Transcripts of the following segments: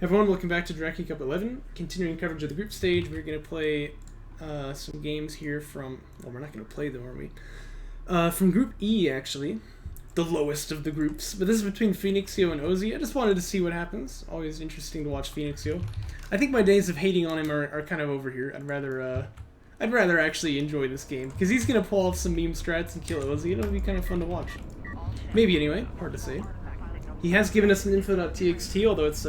Everyone, welcome back to Jaraci Cup 11. Continuing coverage of the group stage, we're going to play some games here from... Well, we're not going to play them, are we? From Group E, actually. The lowest of the groups. But this is between Phoenixyo and Ozy. I just wanted to see what happens. Always interesting to watch Phoenixyo. I think my days of hating on him are kind of over here. I'd rather actually enjoy this game. Because he's going to pull off some meme strats and kill Ozy. It'll be kind of fun to watch. Maybe anyway. Hard to say. He has given us an info.txt, although it's...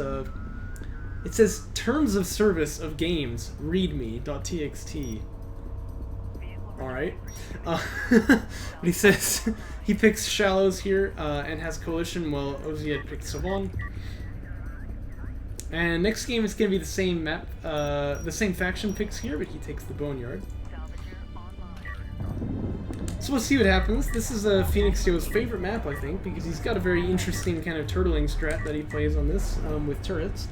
It says, terms of service of games, readme.txt. Alright. But he says he picks Shallows here and has Coalition, while Ozy had picked Savon. And next game is going to be the same map, the same faction picks here, but he takes the Boneyard. So we'll see what happens. This is Phoenixyo's favorite map, I think, because he's got a very interesting kind of turtling strat that he plays on this with turrets.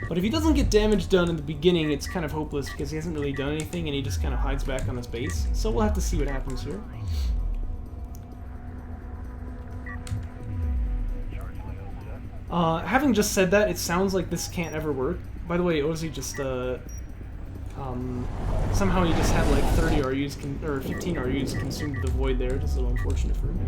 But if he doesn't get damage done in the beginning, it's kind of hopeless because he hasn't really done anything and he just kind of hides back on his base. So we'll have to see what happens here. Having just said that, it sounds like this can't ever work. By the way, Ozy just, somehow he just had like 30 RUs, or 15 RUs consumed the void there, just a little unfortunate for him.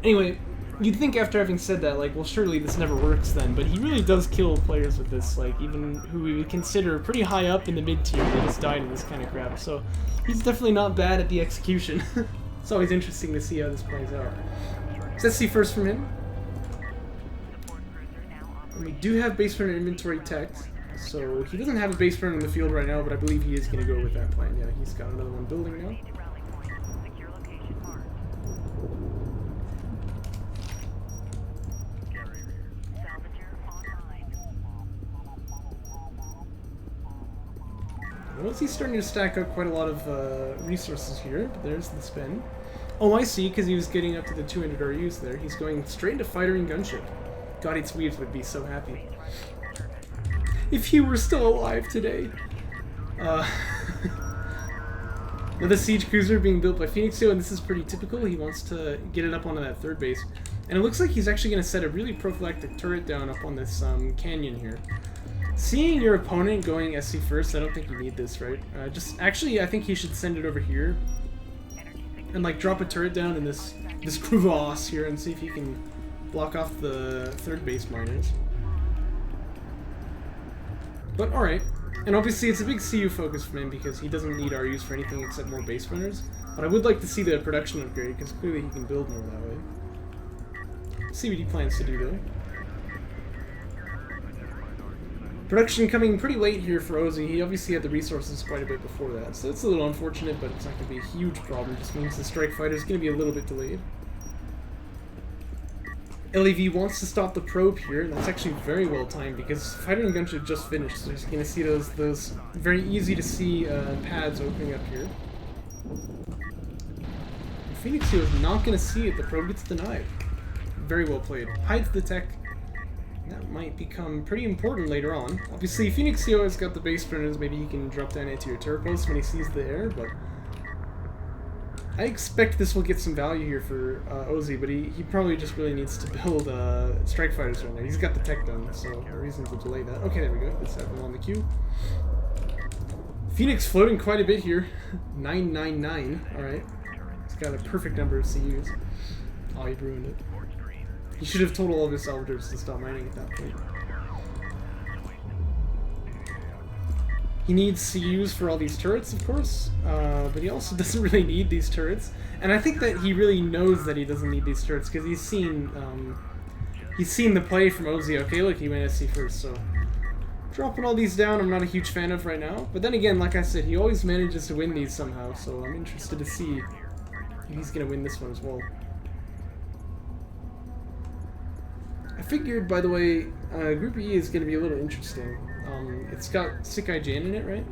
Anyway, you'd think after having said that, like, well, surely this never works then, but he really does kill players with this, like, even who we would consider pretty high up in the mid-tier, they just died in this kind of crap, so he's definitely not bad at the execution. It's always interesting to see how this plays out. So let's see first from him. And we do have base runner inventory tech, so he doesn't have a base runner in the field right now, but I believe he is going to go with that plan. Yeah, he's got another one building now. Once he's starting to stack up quite a lot of resources here, but there's the spin. Oh, I see, because he was getting up to the 200 RUs there. He's going straight into fighter and gunship. God, its Weaves would be so happy. If he were still alive today. Another siege cruiser being built by Phoenixyo, and this is pretty typical. He wants to get it up onto that third base. And it looks like he's actually going to set a really prophylactic turret down up on this canyon here. Seeing your opponent going SC first, I don't think you need this, right? Actually, I think he should send it over here and like drop a turret down in this crevasse here and see if he can block off the third base miners. But alright, and obviously it's a big CU focus from him because he doesn't need RUs for anything except more base runners. But I would like to see the production upgrade because clearly he can build more that way. Let's see what he plans to do though. Production coming pretty late here for Ozy. He obviously had the resources quite a bit before that, so it's a little unfortunate, but it's not going to be a huge problem. It just means the strike fighter is going to be a little bit delayed. LEV wants to stop the probe here, and that's actually very well timed because fighter and gunship just finished, so he's going to see those very easy to see pads opening up here. Phoenixyo is not going to see it. The probe gets denied. Very well played. Hides the tech. That might become pretty important later on. Obviously, Phoenixyo has got the base runners. Maybe he can drop down into your turret post when he sees the air, but I expect this will get some value here for Ozy, but he probably just really needs to build strike fighters right now. He's got the tech done, so no reason to delay that. Okay, there we go. Let's have him on the queue. Phoenix floating quite a bit here. 999. Alright. He's got a perfect number of CUs. Oh, he ruined it. He should have told all of his salvagers to stop mining at that point. He needs CUs for all these turrets, of course, but he also doesn't really need these turrets. And I think that he really knows that he doesn't need these turrets because he's seen the play from Ozy. Okay, look, he went SC first, so dropping all these down I'm not a huge fan of right now. But then again, like I said, he always manages to win these somehow, so I'm interested to see if he's going to win this one as well. I figured, by the way, Group E is going to be a little interesting. It's got Sick IGN in it, right?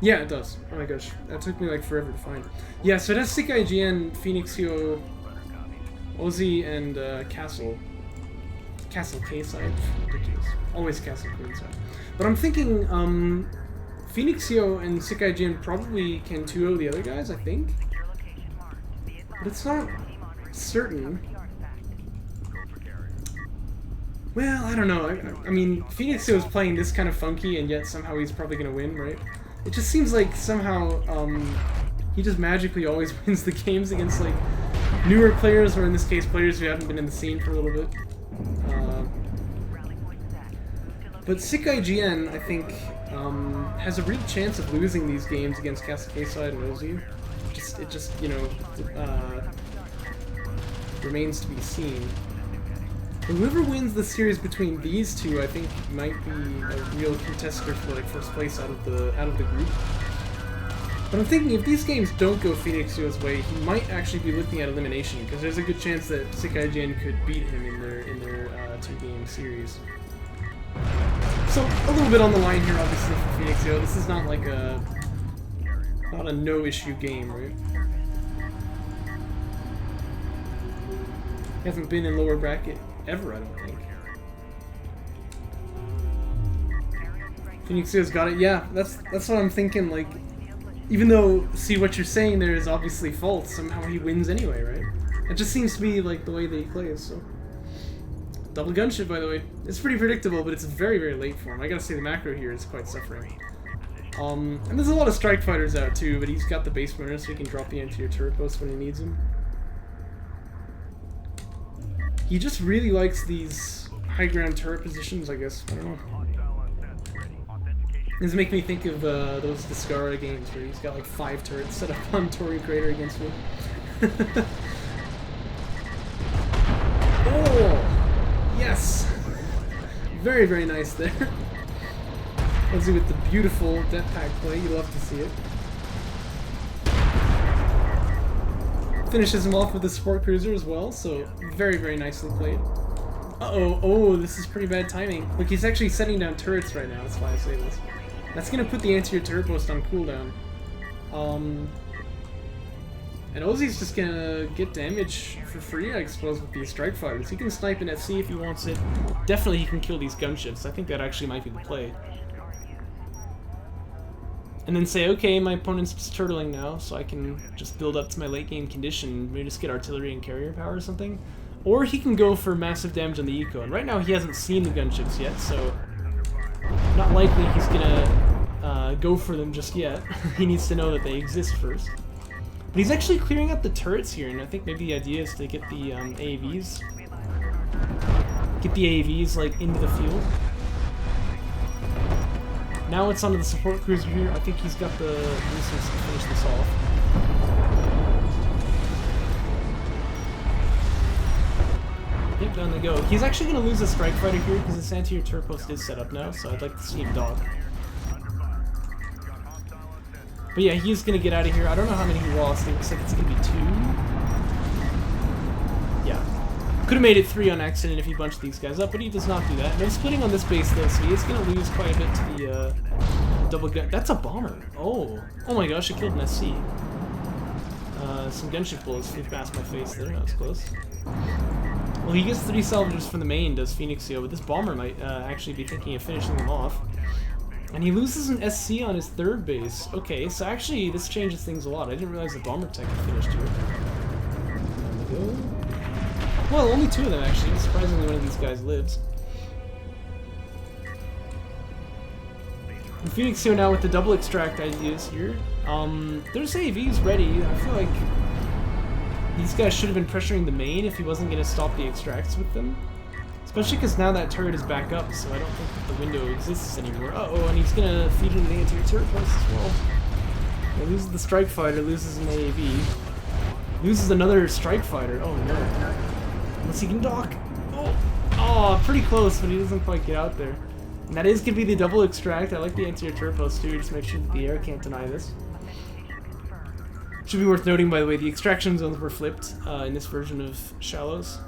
Yeah, it does. Oh my gosh, that took me like forever to find. Yeah, so it has Sick IGN, Phoenixyo, Ozy, and Castle. Castle K side? Ridiculous. Always Castle Queen side. But I'm thinking, Phoenixyo and Sekai Jin probably can 2-0 the other guys, I think. But it's not certain. Well, I don't know. I mean, Phoenixyo is playing this kind of funky, and yet somehow he's probably going to win, right? It just seems like somehow he just magically always wins the games against like newer players, or in this case, players who haven't been in the scene for a little bit. But Sekai Jin, I think, has a real chance of losing these games against Kasuke Side and Ozy. It just, you know, remains to be seen. Whoever wins the series between these two, I think, might be a real contester for like first place out of the group. But I'm thinking if these games don't go Phoenixyo's way, he might actually be looking at elimination, because there's a good chance that Sekai Jin could beat him in their 2-game series. So a little bit on the line here, obviously, for Phoenixyo. This is not like not a no-issue game, right? He hasn't been in lower bracket ever, I don't think. Phoenixyo's got it. Yeah, that's what I'm thinking. Like, even though, see, what you're saying there is obviously false, somehow he wins anyway, right? It just seems to be like the way that he plays. So, double gunship, by the way. It's pretty predictable, but it's very, very late for him. I gotta say, the macro here is quite suffering. And there's a lot of strike fighters out too, but he's got the base runner, so he can drop the anti-air turret post when he needs him. He just really likes these high ground turret positions, I guess. I don't know. This makes me think of those Discara games where he's got like 5 turrets set up on Torii Crater against me. Oh! Yes! Very, very nice there. Ozy with the beautiful death pack play. You love to see it. Finishes him off with the support cruiser as well, so very, very nicely played. Uh-oh, oh, this is pretty bad timing. Look, he's actually setting down turrets right now, that's why I say this. That's gonna put the anti-air turret post on cooldown. And Ozy's just gonna get damage for free, I suppose, with these strike fighters. He can snipe an SC if he wants it. Definitely he can kill these gunships. I think that actually might be the play. And then say, okay, my opponent's just turtling now, so I can just build up to my late game condition, maybe just get artillery and carrier power or something. Or he can go for massive damage on the eco, and right now he hasn't seen the gunships yet, so not likely he's gonna go for them just yet. He needs to know that they exist first. But he's actually clearing out the turrets here, and I think maybe the idea is to get the AAVs. Get the AAVs like into the field. Now it's onto the support cruiser here. I think he's got the resources to finish this off. Yep, down they go. He's actually going to lose a strike fighter here because his anti-air turret post is set up now, so I'd like to see him dock. But yeah, he's going to get out of here. I don't know how many he lost. It looks like it's going to be 2. Yeah. Could have made it 3 on accident if he bunched these guys up, but he does not do that. No splitting on this base though, so he is going to lose quite a bit to the double gun. That's a bomber. Oh. Oh my gosh, I killed an SC. Some gunship bullets flew past my face there. That was close. Well, he gets 3 salvagers from the main, does Phoenixyo, but this bomber might actually be thinking of finishing them off. And he loses an SC on his 3rd base. Okay, so actually this changes things a lot. I didn't realize the bomber tech had finished here. There we go. Well, only 2 of them actually. Surprisingly, one of these guys lives. And Phoenixyo now with the double extract ideas here. There's AVs ready. I feel like these guys should have been pressuring the main if he wasn't going to stop the extracts with them. Especially because now that turret is back up, so I don't think that the window exists anymore. Uh-oh, and he's going to feed into the anti-air turret post as well. He loses the strike fighter, loses an AAV. Loses another strike fighter. Oh no. Unless he can dock. Oh, pretty close, but he doesn't quite get out there. And that is going to be the double extract. I like the anti-air turret post too, just make sure that the air can't deny this. Should be worth noting, by the way, the extraction zones were flipped in this version of Shallows.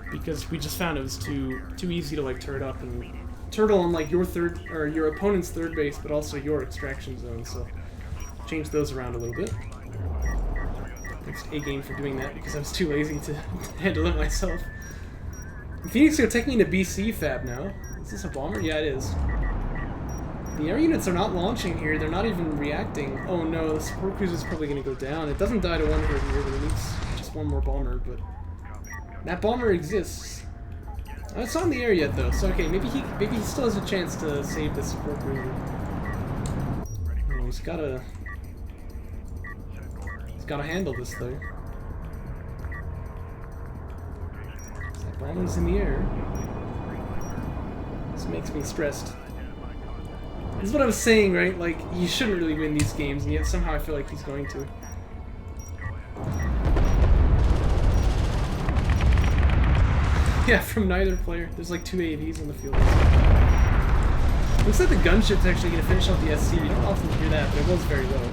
Because we just found it was too easy to like turret up and turtle on like your opponent's 3rd base, but also your extraction zone. So change those around a little bit. Thanks A game for doing that because I was too lazy to handle it myself. Phoenixyo taking into BC fab now. Is this a bomber? Yeah, it is. The air units are not launching here. They're not even reacting. Oh no, the support cruiser is probably going to go down. It doesn't die to one hit here, but it needs just one more bomber. But that bomber exists. It's not in the air yet though, so okay, maybe he still has a chance to save the support cruiser. Oh, he's gotta handle this though. That bomber's in the air. This makes me stressed. This is what I was saying, right? Like, he shouldn't really win these games, and yet somehow I feel like he's going to. Yeah, from neither player. There's like 2 AVs on the field. Looks like the gunship's actually going to finish off the SC. You don't often hear that, but it was very low.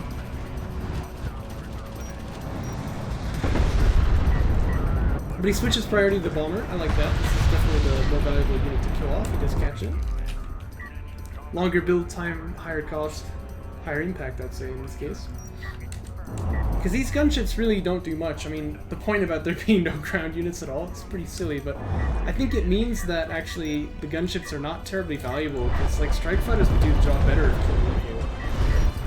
But he switches priority to the bomber. I like that. This is definitely the more valuable unit to kill off. He does catch it. Longer build time, higher cost, higher impact, I'd say, in this case. Because these gunships really don't do much. I mean, the point about there being no ground units at all, it's pretty silly, but I think it means that actually the gunships are not terribly valuable, because like strike fighters would do the job better of killing people.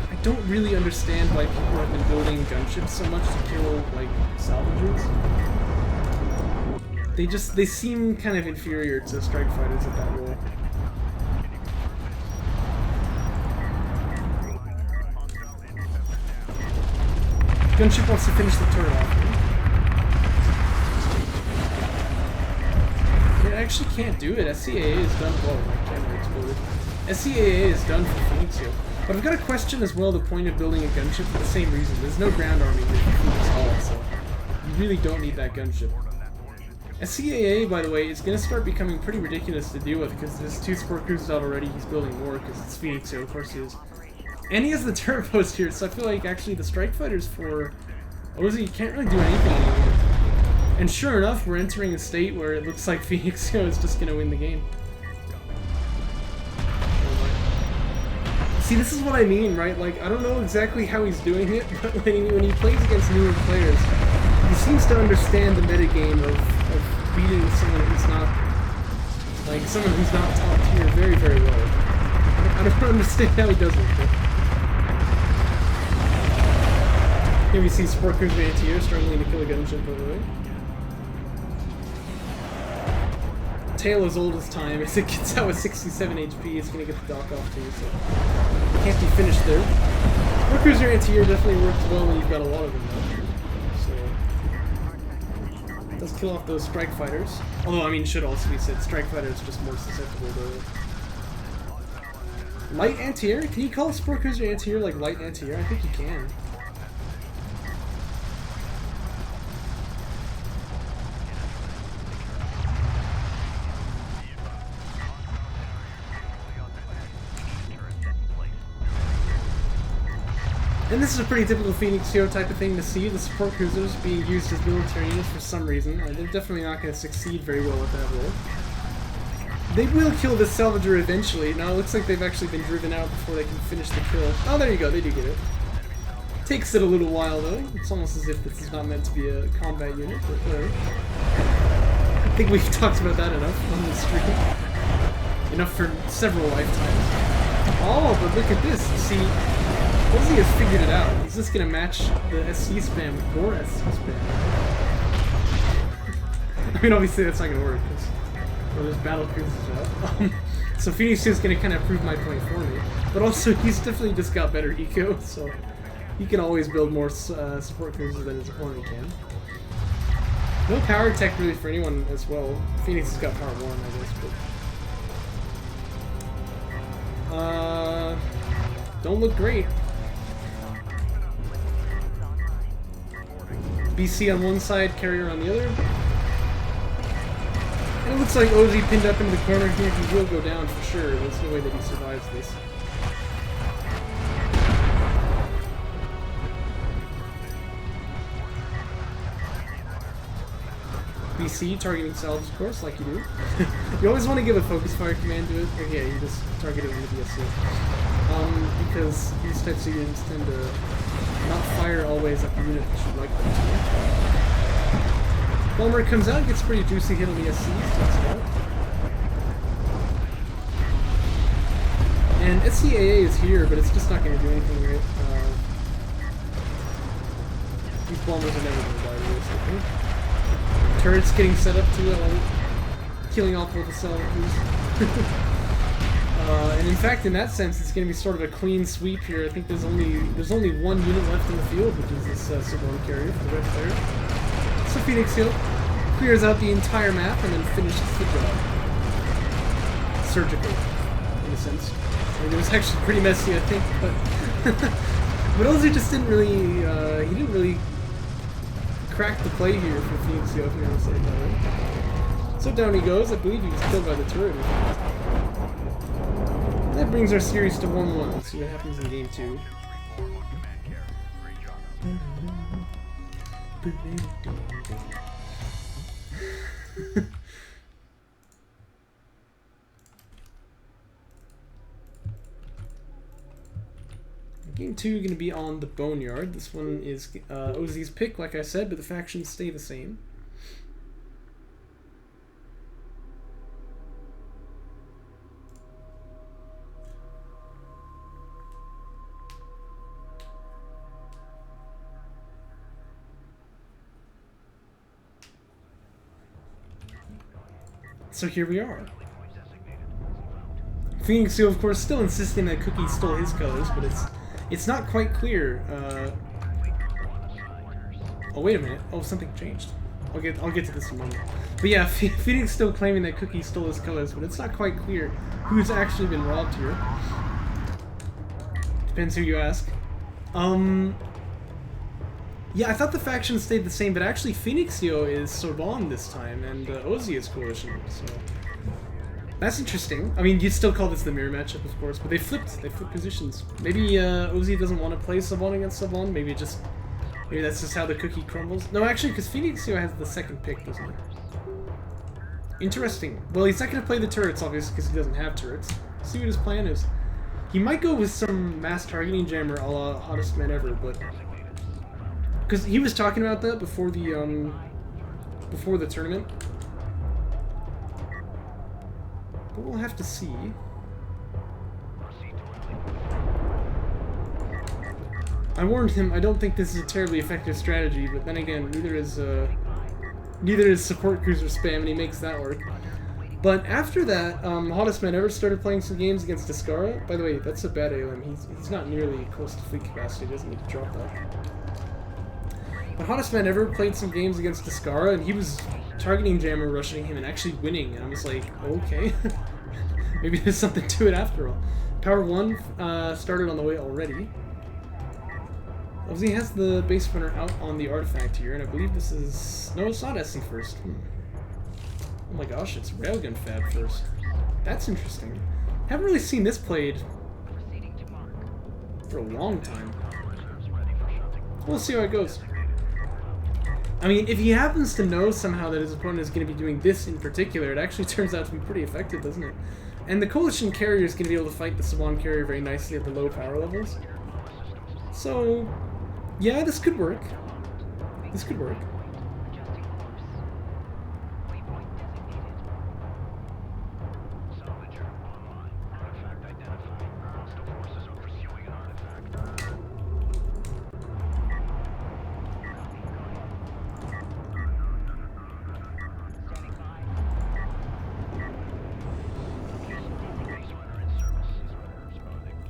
I don't really understand why people have been building gunships so much to kill like salvagers. They seem kind of inferior to strike fighters at that role. Gunship wants to finish the turret off. It actually can't do it. SCAA is done. Whoa, my camera exploded. SCAA is done for Phoenixyo. But I've got to question as well the point of building a gunship for the same reason. There's no ground army here for Phoenix Hall, so you really don't need that gunship. SCAA, by the way, is going to start becoming pretty ridiculous to deal with because there's 2 support cruisers out already. He's building more because it's Phoenixyo, of course he is. And he has the turret post here, so I feel like actually the strike fighters for Ozy can't really do anything anymore. And sure enough, we're entering a state where it looks like Phoenixyo is just going to win the game. See, this is what I mean, right? Like, I don't know exactly how he's doing it, but when he plays against newer players, he seems to understand the metagame of beating someone who's not, like, someone who's not top tier very, very well. I don't understand how he does it, but... Here we see support cruiser ATO struggling to kill a gunship, by the way. Tail as old as time. As it gets out with 67 HP, it's going to get the dock off too, so... Can't be finished there. Support cruiser anti-air definitely works well when you've got a lot of them, though. So... Does kill off those strike fighters. Although, I mean, should also be said, strike fighters are just more susceptible to... Light anti-air? Can you call a support cruiser anti-air like light anti-air? I think you can. And this is a pretty typical Phoenixyo type of thing to see, the support cruisers being used as military units for some reason. They're definitely not going to succeed very well with that role. They will kill this salvager eventually. Now it looks like they've actually been driven out before they can finish the kill. Oh, there you go, they do get it. Takes it a little while though. It's almost as if this is not meant to be a combat unit, but whatever. I think we've talked about that enough on this stream. Enough for several lifetimes. Oh, but look at this. See, Ozy has figured it out. He's just gonna match the SC spam with more SC spam. I mean, obviously that's not gonna work, because there's battle cruisers out. So Phoenixyo is gonna kind of prove my point for me. But also, he's definitely just got better eco, so he can always build more support cruisers than his opponent can. No power tech really for anyone as well. Phoenix has got power 1, I guess, but... don't look great. BC on one side, carrier on the other. And it looks like Ozy pinned up into the corner here. He will go down for sure. There's no way that he survives this. BC targeting salves, of course, like you do. You always want to give a focus fire command to it. Okay, you just target it with the BSC. Because these types of units tend to not fire always at the unit that you like them to. Bomber comes out, gets a pretty juicy hit on the SCs, takes it out. And SCAA is here, but it's just not going to do anything, right? These bombers are never going to die, realistically. Turrets getting set up to killing all four of the Salamancers. And in fact, in that sense, it's going to be sort of a clean sweep here. I think there's only one unit left in the field, which is this Savon carrier for the red player. So Phoenixyo clears out the entire map and then finishes the job. Surgical, in a sense. I mean, it was actually pretty messy, I think, but but Ozy just didn't really he didn't really crack the play here for Phoenixyo, if you want to say it that way. So down he goes. I believe he was killed by the turret. And that brings our series to 1-1. Let's see what happens in game 2. Game 2 going to be on the Boneyard. This one is Ozy's pick, like I said, but the factions stay the same. So here we are. Phoenixyo, of course, still insisting that Cookie stole his colors, but it's not quite clear. Oh, wait a minute. Oh, something changed. I'll get to this in a moment. But yeah, Phoenix still claiming that Cookie stole his colors, but it's not quite clear who's actually been robbed here. Depends who you ask. Yeah, I thought the factions stayed the same, but actually Phoenixyo is Sorbonne this time, and Ozy is Coalition, so that's interesting. I mean, you'd still call this the mirror matchup, of course, but they flipped positions. Maybe Ozy doesn't want to play Sorbonne against Sorbonne. Maybe that's just how the cookie crumbles. No, actually, because Phoenixyo has the second pick, doesn't he? Interesting. Well, he's not going to play the turrets, obviously, because he doesn't have turrets. Let's see what his plan is. He might go with some mass targeting jammer a la Hottest Man Ever, but because he was talking about that before the tournament. But we'll have to see. I warned him, I don't think this is a terribly effective strategy, but then again, neither is support cruiser spam, and he makes that work. But after that, Hottest Man Ever started playing some games against Descara. By the way, that's a bad ALM. He's not nearly close to fleet capacity. He doesn't need to drop that. But Hottest Man Ever played some games against Descara, and he was targeting jammer, rushing him, and actually winning. And I was like, okay, maybe there's something to it after all. Power 1 started on the way already. Ozy has the base runner out on the artifact here, and I believe this is... No, it's not SC first. Oh my gosh, it's Railgun Fab first. That's interesting. Haven't really seen this played for a long time. We'll see how it goes. I mean, if he happens to know somehow that his opponent is going to be doing this in particular, it actually turns out to be pretty effective, doesn't it? And the Coalition carrier is going to be able to fight the Savon carrier very nicely at the low power levels. So, yeah, this could work. This could work.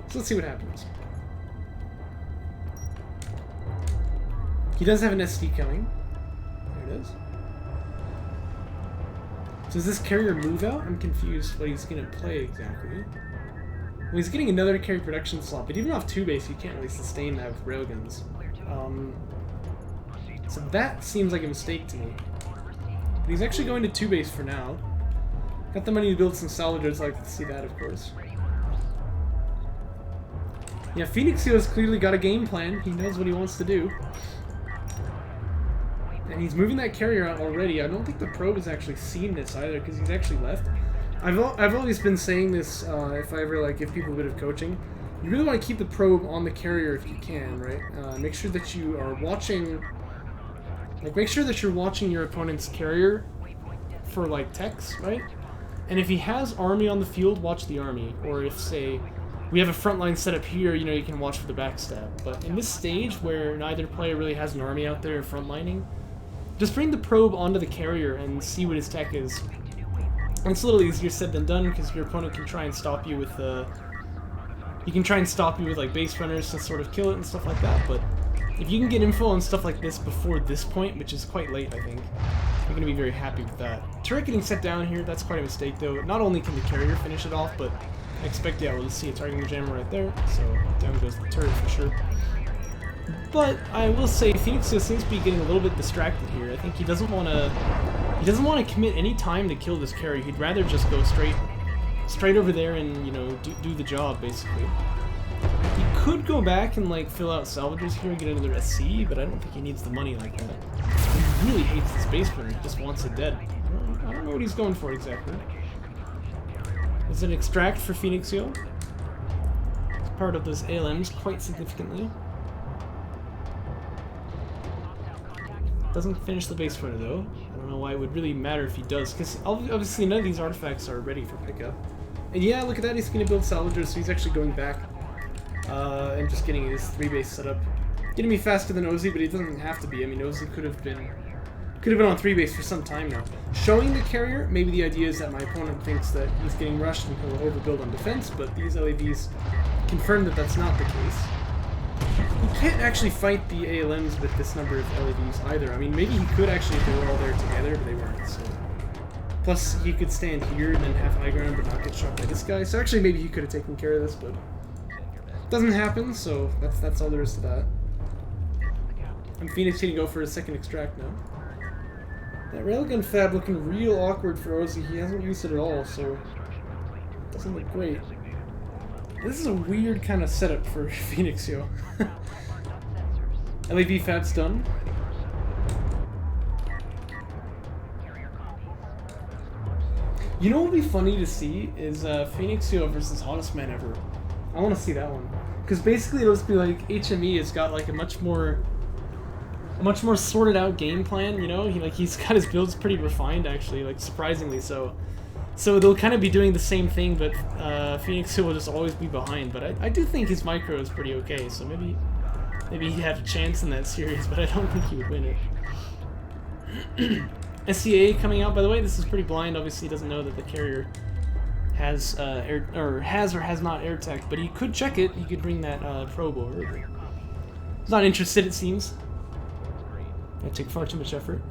So let's see what happens. He does have an SD coming. There it is. So does this carrier move out? I'm confused what he's going to play exactly. Well, he's getting another carry production slot, but even off 2-base, you can't really sustain that with railguns. So that seems like a mistake to me. But he's actually going to 2-base for now. Got the money to build some salvagers, I'd like to see that, of course. Yeah, Phoenixyo's clearly got a game plan. He knows what he wants to do. And he's moving that carrier out already. I don't think the probe has actually seen this either, because he's actually left. I've always been saying this, if I ever give people a bit of coaching. You really want to keep the probe on the carrier if you can, right? Make sure that you are watching... make sure that you're watching your opponent's carrier for, techs, right? And if he has army on the field, watch the army. Or if, say... we have a frontline setup here, you know, you can watch for the backstab. But in this stage, where neither player really has an army out there frontlining, just bring the probe onto the carrier and see what his tech is. And it's a little easier said than done, because your opponent can try and stop you with, like, base runners to sort of kill it and stuff like that, but if you can get info on stuff like this before this point, which is quite late, I think, you're going to be very happy with that. Turret getting set down here, that's quite a mistake, though. Not only can the carrier finish it off, but I expect, yeah, we'll see a targeting jammer right there, so down goes the turret for sure. But I will say, Phoenixyo seems to be getting a little bit distracted here. I think he doesn't want to commit any time to kill this carrier. He'd rather just go straight over there and, you know, do the job, basically. He could go back and, like, fill out salvagers here and get another SC, but I don't think he needs the money like that. He really hates this base runner. He just wants it dead. I don't know what he's going for exactly. Is it an extract for Phoenixyo? It's part of those ALMs quite significantly. Doesn't finish the base runner though. I don't know why it would really matter if he does, because obviously none of these artifacts are ready for pickup. And yeah, look at that, he's going to build salvagers, so he's actually going back and just getting his 3-base set up. Getting me faster than Ozy, but he doesn't have to be. I mean, Ozy could have been on 3-base for some time now. Showing the carrier, maybe the idea is that my opponent thinks that he's getting rushed and he'll overbuild on defense, but these LAVs confirm that that's not the case. You can't actually fight the ALMs with this number of LAVs either. I mean, maybe he could actually if they were all there together, but they weren't, so... Plus, he could stand here and then have high ground but not get shot by this guy, so actually maybe he could have taken care of this, but... Doesn't happen, so that's all there is to that. And Phoenix going to go for a second extract now. That railgun fab looking real awkward for Ozy. He hasn't used it at all, so it doesn't look great. This is a weird kind of setup for Phoenixyo. LAV fab's done. You know what would be funny to see is Phoenixyo versus Hottest Man Ever. I want to see that one. Because basically it'll just be like HME has got like a much more sorted out game plan, you know? He's got his builds pretty refined actually, like surprisingly so. So they'll kind of be doing the same thing, but Phoenixyo will just always be behind. But I do think his micro is pretty okay, so maybe he'd have a chance in that series, but I don't think he would win it. SCA coming out, by the way, this is pretty blind. Obviously, he doesn't know that the carrier has or has not air tech, but he could check it. He could bring that probe over. He's not interested, it seems. That'd take far too much effort.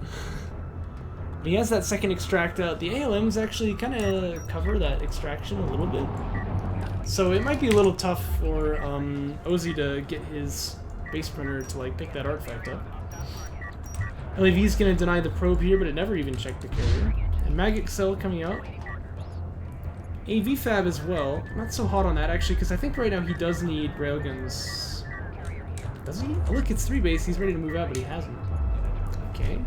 But he has that second extract out. The ALMs actually kind of cover that extraction a little bit. So it might be a little tough for Ozy to get his base runner to like pick that artifact up. LAV's gonna deny the probe here, but it never even checked the carrier. And Magic Cell coming out. AV Fab as well. Not so hot on that actually, because I think right now he does need railguns. Does he? Oh, look, it's 3-base. He's ready to move out, but he hasn't. Okay.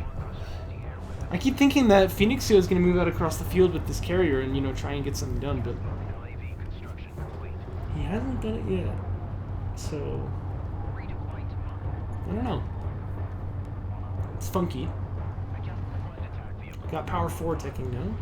I keep thinking that Phoenixyo is going to move out across the field with this carrier and, you know, try and get something done, but he hasn't done it yet. So, I don't know. It's funky. Got power 4 ticking now.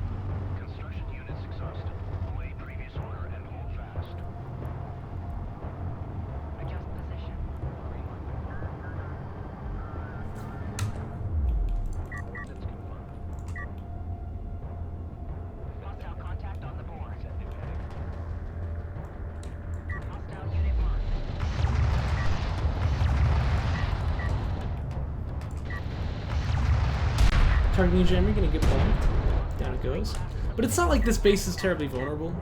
Targeting jammer gonna get bombed. Down it goes. But it's not like this base is terribly vulnerable.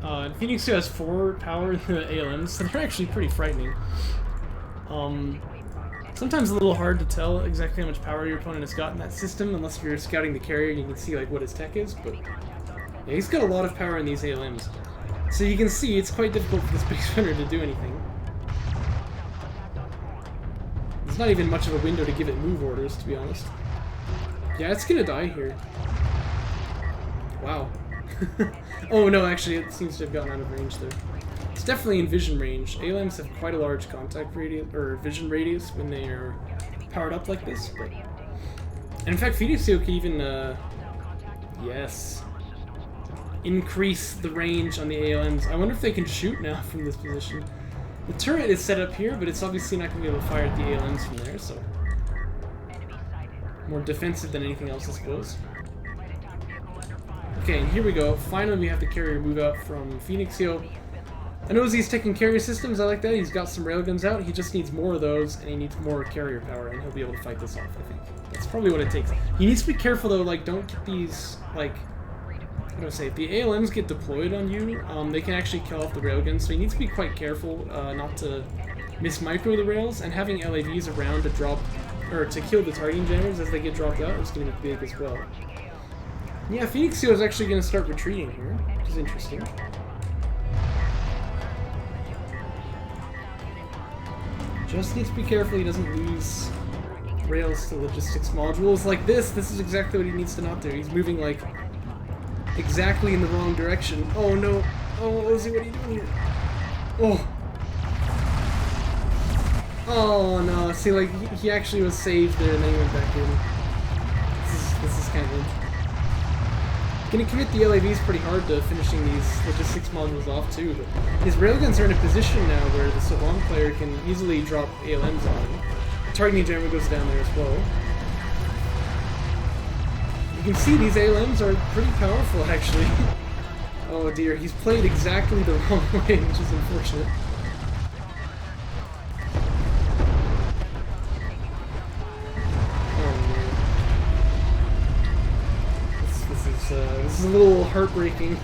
And Phoenixyo has 4 power in the ALMs, so they're actually pretty frightening. Sometimes a little hard to tell exactly how much power your opponent has got in that system, unless you're scouting the carrier and you can see like what his tech is, but yeah, he's got a lot of power in these ALMs. So you can see it's quite difficult for this base runner to do anything. There's not even much of a window to give it move orders, to be honest. Yeah, it's gonna die here. Wow. Oh no, actually it seems to have gotten out of range there. It's definitely in vision range. ALMs have quite a large contact radius, or vision radius, when they are powered up like this. But... And in fact, Phoenixyo can even, yes. increase the range on the ALMs. I wonder if they can shoot now from this position. The turret is set up here, but it's obviously not going to be able to fire at the ALMs from there, so... more defensive than anything else, I suppose. Okay, and here we go. Finally, we have the carrier move out from Phoenixyo. I know he's taking carrier systems, I like that. He's got some railguns out. He just needs more of those, and he needs more carrier power, and he'll be able to fight this off, I think. That's probably what it takes. He needs to be careful, though, like, don't get these, like... What do I say? If the ALMs get deployed on you, they can actually kill off the railguns, so he needs to be quite careful not to miss-micro the rails, and having LAVs around to drop... or to kill the targeting jammers as they get dropped out is going to be big as well. Yeah, Phoenixyo is actually going to start retreating here, which is interesting. Just needs to be careful he doesn't lose rails to logistics modules like this. This is exactly what he needs to not do. He's moving, like, exactly in the wrong direction. Oh, no. Oh, Ozy, what are you doing here? Oh. Oh, no. See, like, he actually was saved there, and then he went back in. This is kind of... Gonna commit the LAVs pretty hard to finishing these logistics modules off, too, but his railguns are in a position now where the Savant player can easily drop ALMs on him. The targeting jammer goes down there as well. You can see these ALMs are pretty powerful, actually. Oh dear, he's played exactly the wrong way, which is unfortunate. Oh man. This is a little heartbreaking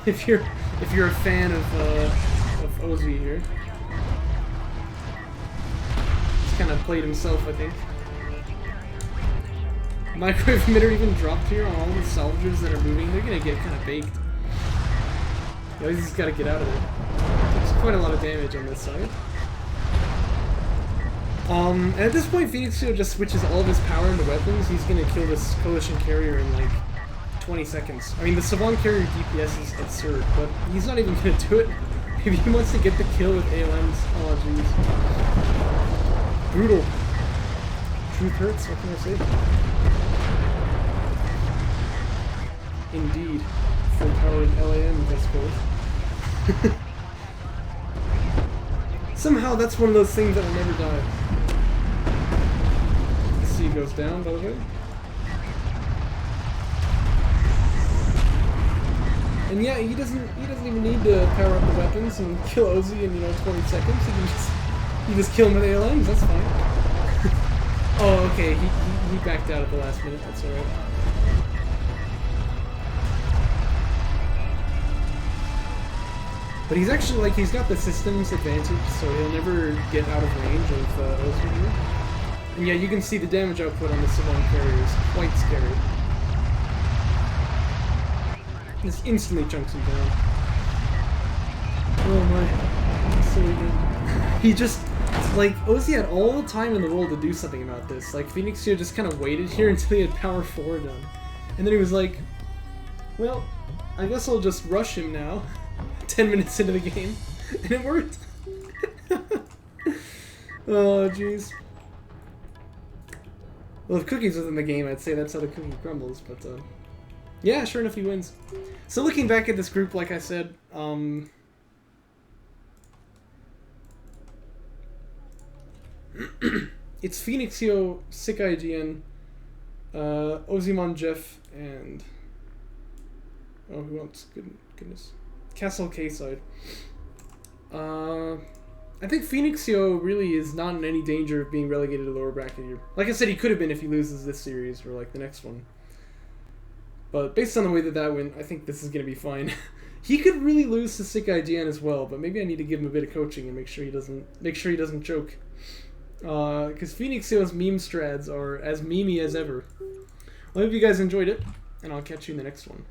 if you're a fan of Ozy here. He's kind of played himself, I think. Microwave emitter even dropped here on all the salvagers that are moving. They're gonna get kind of baked. Yeah, he's just gotta get out of there. There's quite a lot of damage on this side. And at this point, Phoenixyo just switches all of his power into weapons. He's gonna kill this coalition carrier in like 20 seconds. I mean, the Savant carrier DPS is absurd, but he's not even gonna do it. Maybe he wants to get the kill with ALMs. Oh jeez. Brutal. Truth hurts, what can I say? Indeed. Full-powered LAMs, I suppose. Somehow that's one of those things that will never die. The C goes down, by the way. And yeah, he doesn't even need to power up the weapons and kill Ozy in, 20 seconds. He just kill him with ALMs, that's fine. Oh, okay, he backed out at the last minute, that's alright. But he's actually, like, he's got the systems advantage, so he'll never get out of range of Ozy here. And yeah, you can see the damage output on the Savant carrier is quite scary. Just instantly chunks him down. Oh my, so good. He just, like, Ozy had all the time in the world to do something about this. Like, Phoenixyo just kind of waited here until he had power 4 done. And then he was like, well, I guess I'll just rush him now. 10 minutes into the game. And it worked. Oh, jeez. Well, if Cookies was in the game, I'd say that's how the cookie crumbles, but, yeah, sure enough, he wins. So looking back at this group, like I said, it's Phoenixyo, Sick IGN, Ozymanjeff, and... oh, who else? Goodness. Castle K-side. I think Phoenixyo really is not in any danger of being relegated to lower bracket here. Like I said, he could have been if he loses this series or like the next one. But based on the way that went, I think this is going to be fine. He could really lose to Sick IGN as well, but maybe I need to give him a bit of coaching and make sure he doesn't choke. Because Phoenixyo's meme strads are as memey as ever. Well, I hope you guys enjoyed it, and I'll catch you in the next one.